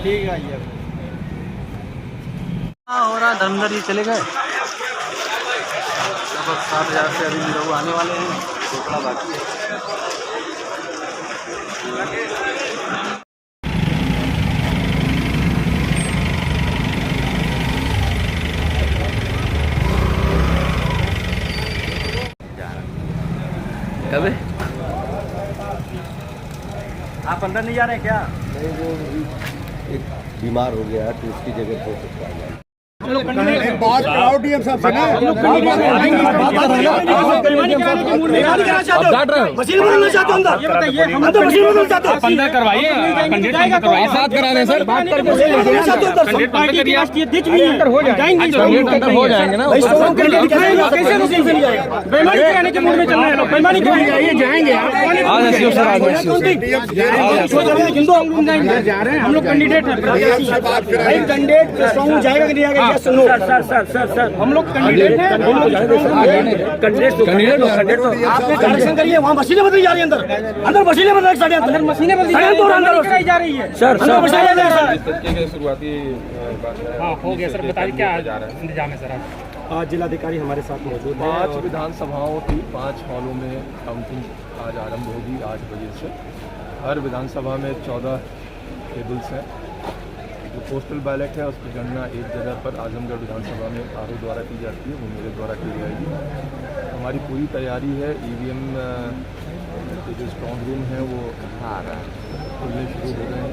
ठीक है आइए। हाँ हो रहा, धर्मेंद्र जी चले गए। लगभग 7,000 से अभी लोग आने वाले हैं, टोकना बाकी है। कब आप अंदर नहीं जा रहे क्या? नहीं, वो एक बीमार हो गया है तो उसकी जगह हो सकता है। बात क्राउड डीएम साहब से ना मशीन बदलना चाहते हो अंदर? ये बताइए, हम अंदर मशीन बदलना चाहते हो? अंदर करवाइए, कैंडिडेट अंदर करवाइए, साथ करा दें सर। बात करके मशीन बदलना चाहते हो? कैंडिडेट बंद करिए, ये दिख भी अंदर हो जाएंगे, अंदर हो जाएंगे ना। भाई स्ट्रांग करके दिखाएंगे, कैसे मशीन से नहीं जाएगा? बेईमानी कराने के मूड में चल रहे हैं लोग, बेईमानी कराने जाएंगे आज एसपी सर, आज हिंदू हम लोग कैंडिडेट हैं, भाई कैंडिडेट स्ट्रांग जाएगा कि नहीं जाएगा? सुनो सर, हम लोग कैंडिडेट हैं, हम लोग कैंडिडेट आपने डायरेक्शन करिए, वहाँ मशीनें बदली जा रही है, अंदर मशीनें बदल साढ़े अंदर मशीनें बदली जा रही है सर। शुरुआती हाँ हो गया सर, बताइए क्या इंतजाम है सर? आज जिलाधिकारी हमारे साथ मौजूद है। 5 विधानसभाओं की 5 हॉलों में काउंटिंग आज आरंभ होगी 8 बजे से। हर विधानसभा में 14 टेबल्स हैं। जो पोस्टल बैलेट है उसकी गणना एक जगह पर आजमगढ़ विधानसभा में आरओ द्वारा की जाती है, वो मेरे द्वारा की जाएगी। हमारी पूरी तैयारी है। ईवीएम के जो स्ट्रॉन्ग रूम है वो खुलने शुरू हो गए हैं।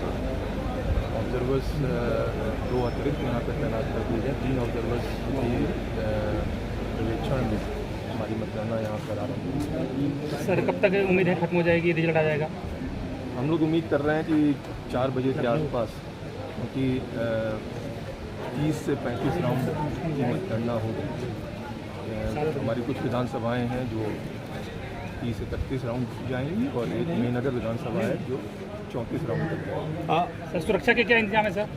ऑब्जर्वर्स 2 अतिरिक्त यहाँ पर तैनात कर दिए गए। 3 ऑब्जर्वर्स की पर्यवेक्षण में हमारी मतगणना यहाँ पर आरम्भ होगी। सर कब तक उम्मीद है खत्म हो जाएगी, रिजल्ट आ जाएगा? हम लोग उम्मीद कर रहे हैं कि 4 बजे के आसपास, क्योंकि 30 से 35 राउंड की मतगणना होगी। हमारी कुछ विधानसभाएं हैं जो 30 से 31 राउंड जाएंगी और एक मेहनगर विधानसभा है जो 34 राउंड तक जाएगी। सर सुरक्षा के क्या इंतजाम है सर?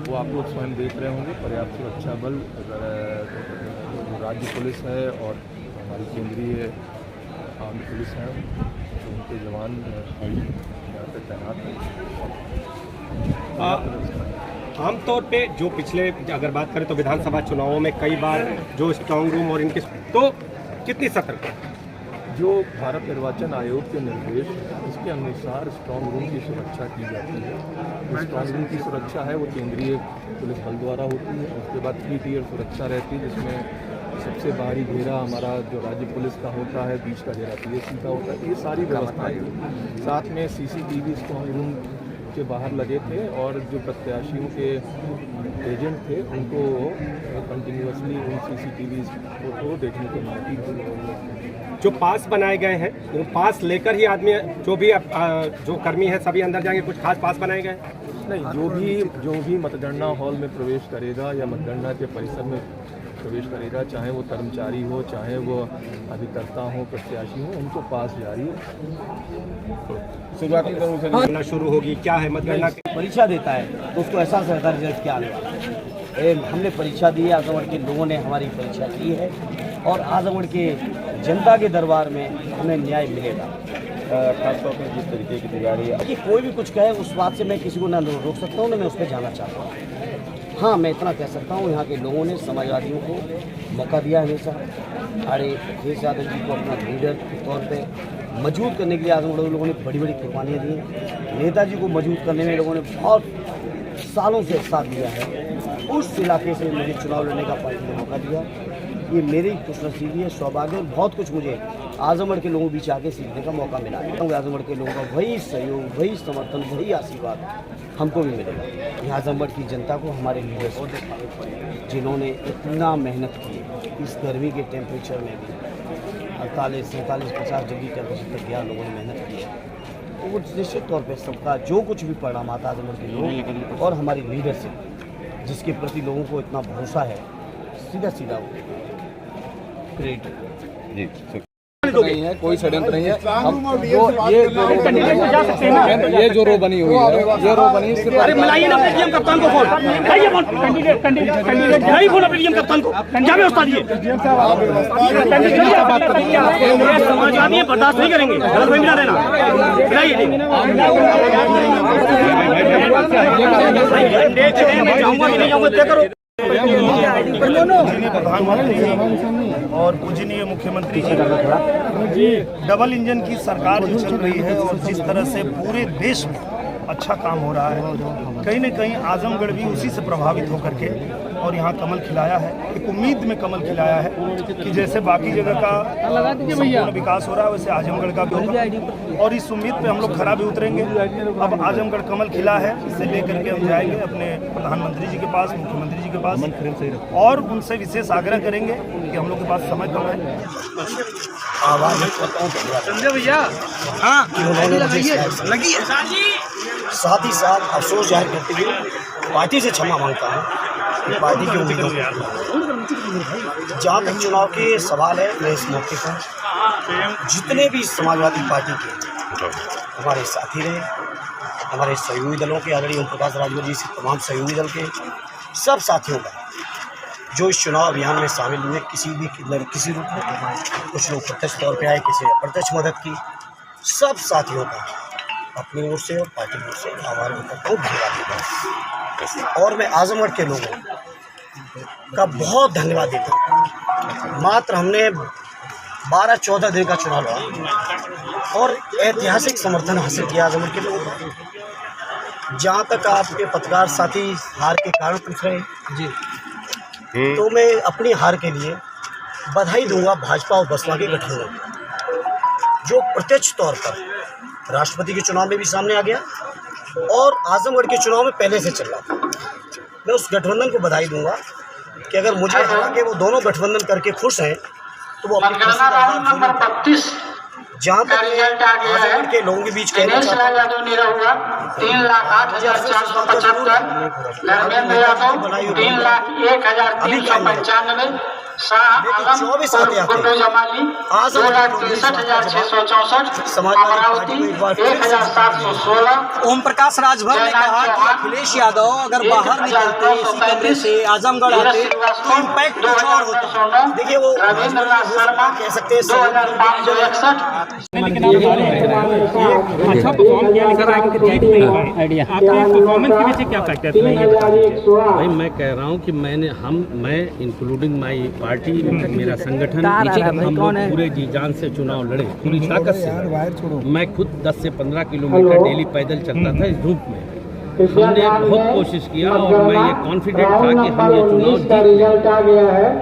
वो आप लोग स्वयं देख रहे होंगे। पर्याप्त सुरक्षा बल राज्य पुलिस है और हमारी केंद्रीय आर्मी पुलिस है, तो उनके जवान यहाँ पर तैनात हैं। आमतौर पे जो पिछले अगर बात करें तो विधानसभा चुनावों में कई बार जो स्ट्रांग रूम और इनके तो कितनी सतर्क जो भारत निर्वाचन आयोग के निर्देश उसके अनुसार स्ट्रांग रूम की सुरक्षा की जाती है। जो स्ट्रांग रूम की सुरक्षा है वो केंद्रीय पुलिस बल द्वारा होती है। उसके बाद 3 टियर सुरक्षा रहती है, जिसमें सबसे बाहरी घेरा हमारा जो राज्य पुलिस का होता है, बीच का घेरा पीएससी का होता है। ये सारी व्यवस्थाएं साथ में सीसीटीवी स्ट्रांग रूम के बाहर लगे थे और जो प्रत्याशियों के एजेंट थे उनको कंटिन्यूअसली उन सीसीटीवी को देखने को मिलती थी। जो पास बनाए गए हैं वो पास लेकर ही आदमी जो कर्मी है सभी अंदर जाएंगे? कुछ खास पास बनाए गए? नहीं, जो भी मतगणना हॉल में प्रवेश करेगा या मतगणना के परिसर में प्रवेश करेगा, चाहे वो कर्मचारी हो, चाहे वो अभिकर्ता हो, प्रत्याशी हो, उनको पास जारी है। शुरुआती दौर से मतगणना शुरू होगी, क्या है मतगणना परीक्षा देता है तो उसको एहसास रहता है रिजल्ट क्या आने वाला है। हमने परीक्षा दी है, आजमगढ़ के लोगों ने हमारी परीक्षा की है और आजमगढ़ के जनता के दरबार में हमें न्याय मिलेगा। खासतौर पर जिस तरीके की तैयारी है कि कोई भी कुछ कहे उस बात से मैं किसी को ना रोक सकता हूँ, ना मैं उस पर जाना चाहता हूँ। हाँ मैं इतना कह सकता हूँ, यहाँ के लोगों ने समाजवादियों को मौका दिया हमेशा। अरे अखिलेश यादव जी को अपना लीडर के तौर पे मजबूत करने के लिए आजमगढ़ लोगों ने बड़ी बड़ी कुर्बानियाँ दी। नेताजी को मजबूत करने में लोगों ने बहुत सालों से साथ दिया है। उस इलाके से मुझे चुनाव लड़ने का पार्टी ने मौका दिया। ये मेरी खुशनसीबी है, सौभाग्य, और बहुत कुछ मुझे आजमगढ़ के लोगों के बीच आके सीखने का मौका मिला है। आजमगढ़ के लोगों का वही सहयोग, वही समर्थन, वही आशीर्वाद हमको भी मिलेगा। यहाँ आजमगढ़ की जनता को हमारे लीडर्स जिन्होंने इतना मेहनत की, इस गर्मी के टेम्परेचर में भी 48, 47, 50 डिग्री टेम्परेचर तक गया, लोगों ने मेहनत की है। वो निश्चित तौर पर सबका जो कुछ भी परिणाम आता है आजमगढ़ के लोग और हमारी लीडरशिप जिसके प्रति लोगों को इतना भरोसा है, सीधा सीधा क्रेडिट जी नहीं है, कोई षड्यंत्र नहीं है। हम ये जो रो बनी हुई है, ये रो बनी सिर्फ अरे मिलाइए ना पीडीएम कप्तान को फोन, लाइए फोन कैंडिडेट नहीं फोन पीडीएम कप्तान को क्या व्यवस्था दिए? समाजवादी बर्दाश्त नहीं करेंगे, गलत फहमी ना देना। प्रधानमंत्री और पूजनीय मुख्यमंत्री जी, डबल इंजन की सरकार जो चल रही है और जिस तरह से पूरे देश में अच्छा काम हो रहा है, कहीं न कहीं आजमगढ़ भी उसी से प्रभावित होकर के और यहाँ कमल खिलाया है। एक उम्मीद में कमल खिलाया है कि जैसे बाकी जगह का संपूर्ण विकास हो रहा है वैसे आजमगढ़ का भी होगा, और इस उम्मीद पे हम लोग खरा भी उतरेंगे। अब आजमगढ़ कमल खिला है, इसे लेकर के हम जाएंगे अपने प्रधानमंत्री जी के पास, मुख्यमंत्री जी के पास, और उनसे विशेष आग्रह करेंगे कि हम लोग के पास समय कम है। संजय भैया, हाँ लगी है। साथ ही साथ अफसोस जाहिर करते हुए पार्टी से क्षमा मांगता हूँ, पार्टी की उम्मीदों को। जहाँ तक चुनाव के सवाल है, मैं इस मौके पर जितने भी समाजवादी पार्टी के हमारे साथी रहे, हमारे सहयोगी दलों के, आदरणीय ओम प्रकाश राजभर जी से तमाम सहयोगी दल के सब साथियों का जो इस चुनाव अभियान में शामिल हुए, किसी रूप में, कुछ लोग प्रत्यक्ष तौर पर आए, किसी अप्रत्यक्ष मदद की, सब साथियों का अपनी ओर से और पार्टी की ओर से आभार करता हूँ, धन्यवाद देता हूँ। और मैं आजमगढ़ के लोगों का बहुत धन्यवाद देता हूँ। मात्र हमने 12-14 दिन का चुनाव लड़ा और ऐतिहासिक समर्थन हासिल किया आजमगढ़ के लोगों को। जहाँ तक आपके पत्रकार साथी हार के कारण पूछ रहे जी, तो मैं अपनी हार के लिए बधाई दूंगा भाजपा और बसपा के गठबंधन, जो प्रत्यक्ष तौर पर राष्ट्रपति के चुनाव में भी सामने आ गया और आजमगढ़ के चुनाव में पहले से चल रहा था। मैं उस गठबंधन को बधाई दूंगा कि अगर मुझे हरा के वो दोनों गठबंधन करके खुश हैं तो वो अपनी जहाँ तक आजमगढ़ के लोगों के बीच कहना चाहता हूँ, 24 आते ओम प्रकाश राजभर ने कहा कि अखिलेश यादव अगर बाहर निकलते इसी कमरे से आजमगढ़ आते तो इम्पैक्ट कुछ और होता। देखिए वो कह सकते हैं अच्छा परफॉर्म किया, लेकिन आपके जीत नहीं हुआ। आपके परफॉर्मेंस के पीछे क्या फैक्टर है? भाई मैं कह रहा हूँ कि मैं इंक्लूडिंग माई पार्टी, मेरा संगठन, हम लोग पूरे जी जान से चुनाव लड़े, पूरी ताकत से। मैं खुद 10 से 15 किलोमीटर डेली पैदल चलता था इस धूप में। हमने बहुत कोशिश किया और मैं ये कॉन्फिडेंट था कि हम ये चुनाव जीत लेंगे।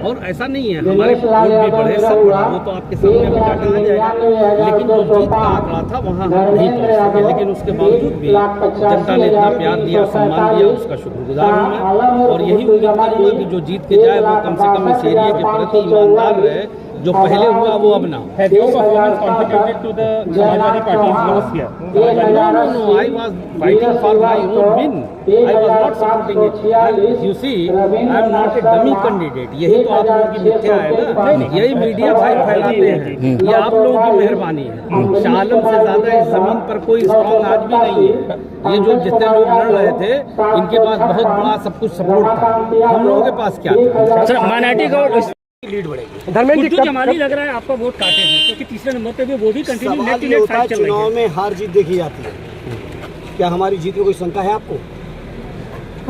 और ऐसा नहीं है, हमारे वोट भी बढ़े, सब वो तो आपके सामने में डाटा आ जाएगा, लेकिन जो जीत का आंकड़ा था वहाँ हम नहीं पहुँच सके। लेकिन उसके बावजूद भी जनता ने इतना प्यार दिया, सम्मान दिया, उसका शुक्रगुजार हूँ मैं। और यही उम्मीद करूँगा कि जो जीत के जाए वो कम से कम इस एरिया के प्रति ईमानदार रहे, जो पहले हुआ वो अब ना हो। I was fighting for my own win. I was not supporting it. You see, I am not a dummy candidate. यही तो आप लोगों की मिथ्या है ना, यही मीडिया भाई फैलाते हैं। ये आप लोगों की मेहरबानी है। शाह आलम से ज्यादा इस जमीन पर कोई स्ट्रॉन्ग आज भी नहीं है। ये जो जितने लोग लड़ रहे थे, इनके पास बहुत बड़ा सब कुछ सपोर्ट था, हम लोगों के पास क्या था? माइनॉरिटी का लीड बढ़ेगी। धर्मेंद्र जी जमाली लग रहा है आपका वोट काटे हैं, क्योंकि तीसरे नंबर पे भी वो भी continue net to net fight चल रही है। चुनाव में हार जीत देखी जाती है, क्या हमारी जीत में कोई शंका है आपको?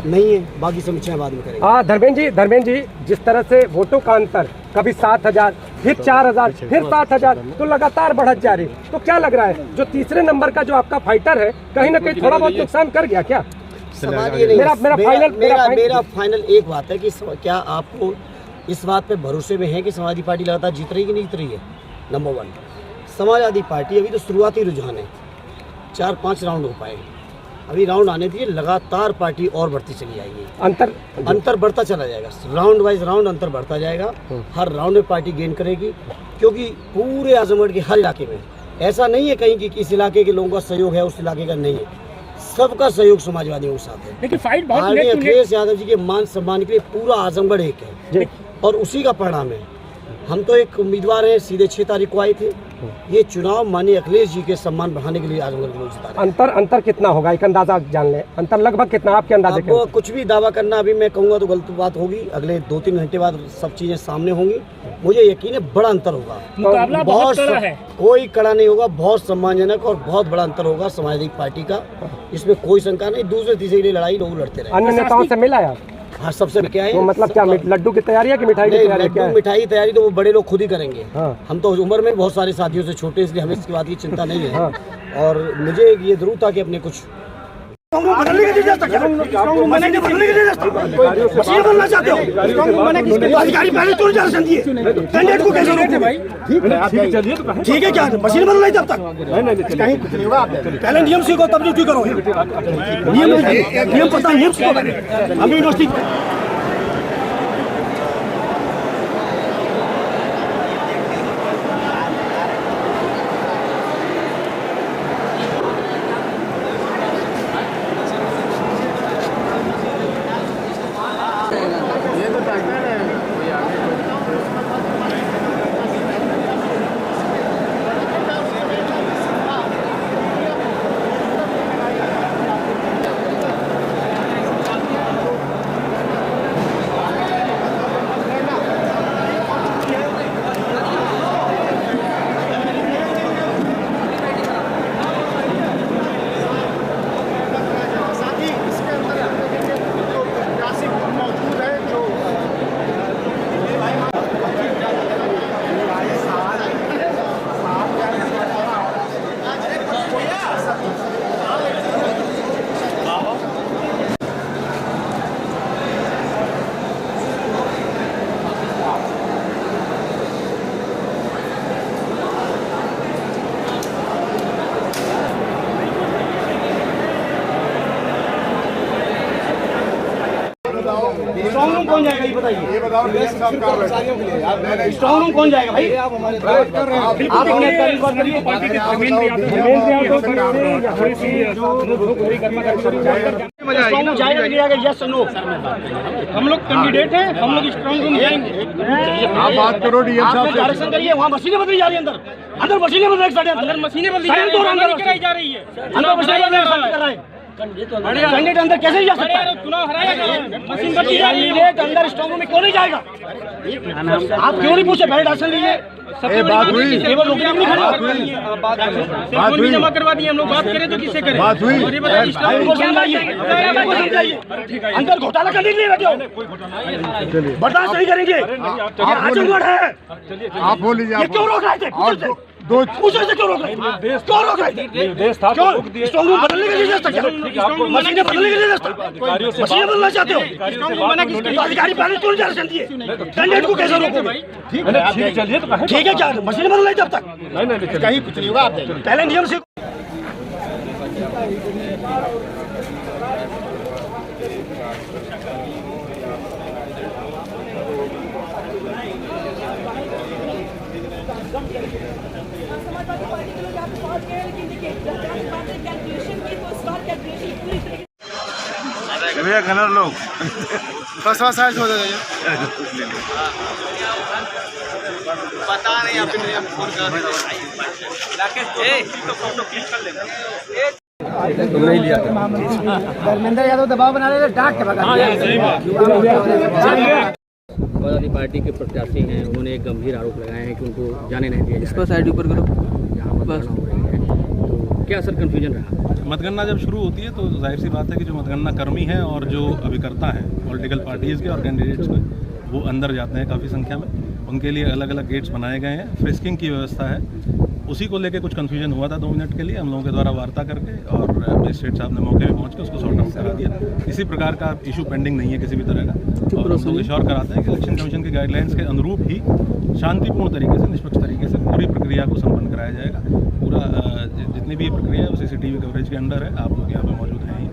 नहीं है, बाकी समीक्षा बाद में करेंगे। धर्मेंद्र जी जिस तरह से वोटों का अंतर कभी 7,000 फिर 4,000 फिर 7,000 तो लगातार बढ़त जा रही, तो क्या लग रहा है जो तीसरे नंबर का जो आपका फाइटर है कहीं ना कहीं थोड़ा बहुत नुकसान कर गया क्या? मेरा फाइनल एक बात है कि क्या आपको इस बात पे भरोसे में है कि समाजवादी पार्टी लगातार जीत रही कि नहीं जीत रही है? नंबर 1, समाजवादी पार्टी अभी तो शुरुआती रुझान है, 4-5 राउंड हो पाए, अभी राउंड आने दिए, लगातार पार्टी और बढ़ती चली जाएगी, अंतर बढ़ता चला जाएगा, राउंड वाइज राउंड अंतर बढ़ता जाएगा, हर राउंड में पार्टी गेन करेगी, क्योंकि पूरे आजमगढ़ के हर इलाके में ऐसा नहीं है कहीं कि इस इलाके के लोगों का सहयोग है उस इलाके का नहीं है, सबका सहयोग समाजवादियों के साथ है। लेकिन फाइट बहुत अखिलेश यादव जी के मान सम्मान के लिए पूरा आजमगढ़ एक है और उसी का परिणाम है हम तो एक उम्मीदवार हैं, सीधे 6 तारीख को आए थे। ये चुनाव माननीय अखिलेश जी के सम्मान बढ़ाने के लिए आजमगढ़ के लोग जिता रहे हैं। अंतर कितना होगा, एक अंदाजा जान ले, अंतर लगभग कितना आपके अंदाजे के? अब कुछ भी दावा करना अभी मैं कहूँगा तो गलत बात होगी। अगले 2-3 घंटे बाद सब चीजें सामने होंगी। मुझे यकीन है बड़ा अंतर होगा, मुकाबला बहुत कड़ा है। कोई कड़ा नहीं होगा, बहुत सम्मानजनक और बहुत बड़ा अंतर होगा समाजवादी पार्टी का, इसमें कोई शंका नहीं। दूसरे तीसरे की लड़ाई लोग लड़ते रहे। अन्य नेताओं से मिला यार? हाँ, सबसे क्या है वो मतलब क्या लड्डू की तैयारी है कि मिठाई की तैयारी क्या है? मिठाई की तैयारी तो वो बड़े लोग खुद ही करेंगे। हाँ। हम तो उम्र में बहुत सारे साथियों से छोटे, इसलिए हमें इसकी बात की चिंता नहीं है। हाँ। और मुझे ये जरूर था कि अपने कुछ बदलने के लिए बनना चाहते हो तो अधिकारी पहले क्यों इजाजत दिए? कैंडिडेट को कैसे रोके भाई? ठीक है, क्या मशीन बदल रही तब तक? कहीं पहले नियम सीखो तब ड्यूटी करो। नियम पता, नियम सीखो। हम यूनिवर्सिटी स्ट्रॉन्ग रूम कौन जाएगा ये बताइए? ये बताओ, स्ट्रॉन्ग रूम कौन जाएगा भाई? आप जाएगा यस नो? हम लोग कैंडिडेट हैं, हम लोग स्ट्रॉन्ग रूम जाएंगे। आप बात करो डीएम साहब से, डायरेक्शन करिए। वहाँ मशीनें बदली जा रही है, अंदर मशीनें बदल अंदर मशीनें बदली जा रही है, अंदर मशीनें बदल कर रहे हैं। कैंडिडेट अंदर कैसे जा सकता है? चुनाव हराया, मशीन बदली जा रही है, अंदर स्ट्रॉन्ग रूम में क्यों नहीं जाएगा? आप क्यों नहीं पूछे? पहले डायरेक्शन लीजिए। बात हुई, जमा करवा दिए हम लोग। बात करें तो किससे करें? बात हुई, अंदर घोटाला करने के लिए बैठे हो, बर्दाश्त नहीं करेंगे। आजमगढ़ है, आप बोल लीजिए। क्यों रोक रहे थे? पूछे से क्यों रोक रहे थे? क्यों रोक रहे थे? देश था क्यों? स्ट्रॉन्ग रूम बदलने के लिए रास्ता क्या? मशीनें बदलने के लिए रास्ता? मशीनें बदलना चाहते हो तो अधिकारी पहले क्यों डायरेक्शन दिए? कैंडिडेट को कैसे रोकोगे? ठीक है, क्या मशीनें बदल रही तब तक? कहीं कुछ नहीं होगा। पहले नियम से भैया गनर लोग बस साइज हो जाएगा। पता नहीं आपने फोन कर तुमने ही लिया था। धर्मेंद्र यादव दबाव बना रहे थे, डांट के भगा समाजवादी पार्टी के प्रत्याशी हैं, उन्होंने एक गंभीर आरोप लगाए हैं कि उनको जाने नहीं दिया। इस पर साइड ऊपर करो। यहाँ मतगणना हो रही है, तो क्या सर कन्फ्यूजन रहा? मतगणना जब शुरू होती है तो जाहिर सी बात है कि जो मतगणना कर्मी हैं और जो अभिकर्ता हैं पॉलिटिकल पार्टीज़ के और कैंडिडेट्स के, वो अंदर जाते हैं काफ़ी संख्या में। उनके लिए अलग अलग गेट्स बनाए गए हैं, फ्रिस्किंग की व्यवस्था है। उसी को लेकर कुछ कन्फ्यूजन हुआ था 2 मिनट के लिए, हम लोगों के द्वारा वार्ता करके, और मजिस्ट्रेट साहब ने मौके पे पहुंच के उसको सॉर्ट आउट करा दिया। किसी प्रकार का इशू पेंडिंग नहीं है किसी भी तरह का, और हम लोग श्योर कराते हैं कि इलेक्शन कमीशन के गाइडलाइंस के अनुरूप ही शांतिपूर्ण तरीके से, निष्पक्ष तरीके से पूरी प्रक्रिया को संपन्न कराया जाएगा। पूरा जितनी भी प्रक्रिया है वो CCTV कवरेज के अंडर है, आप लोग यहाँ पर मौजूद हैं ही,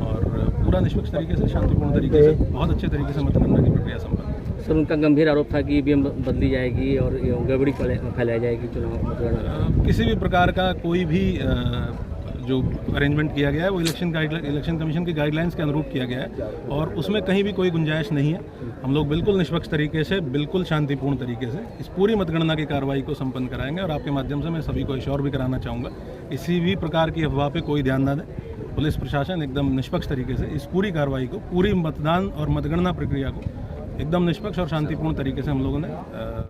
और पूरा निष्पक्ष तरीके से, शांतिपूर्ण तरीके से, बहुत अच्छे तरीके से मतगणना की प्रक्रिया संपन्न। सर, उनका गंभीर आरोप था कि EVM बदली जाएगी और गड़बड़ी फैलाई जाएगी चुनाव मतगणना। किसी भी प्रकार का कोई भी जो अरेंजमेंट किया गया है वो इलेक्शन कमीशन की गाइडलाइंस के अनुरूप किया गया है और उसमें कहीं भी कोई गुंजाइश नहीं है। हम लोग बिल्कुल निष्पक्ष तरीके से, बिल्कुल शांतिपूर्ण तरीके से इस पूरी मतगणना की कार्रवाई को संपन्न कराएंगे और आपके माध्यम से मैं सभी को एश्योर भी कराना चाहूँगा, किसी भी प्रकार की अफवाह पे कोई ध्यान ना दे। पुलिस प्रशासन एकदम निष्पक्ष तरीके से इस पूरी कार्रवाई को, पूरी मतदान और मतगणना प्रक्रिया को एकदम निष्पक्ष और शांतिपूर्ण तरीके से हम लोगों ने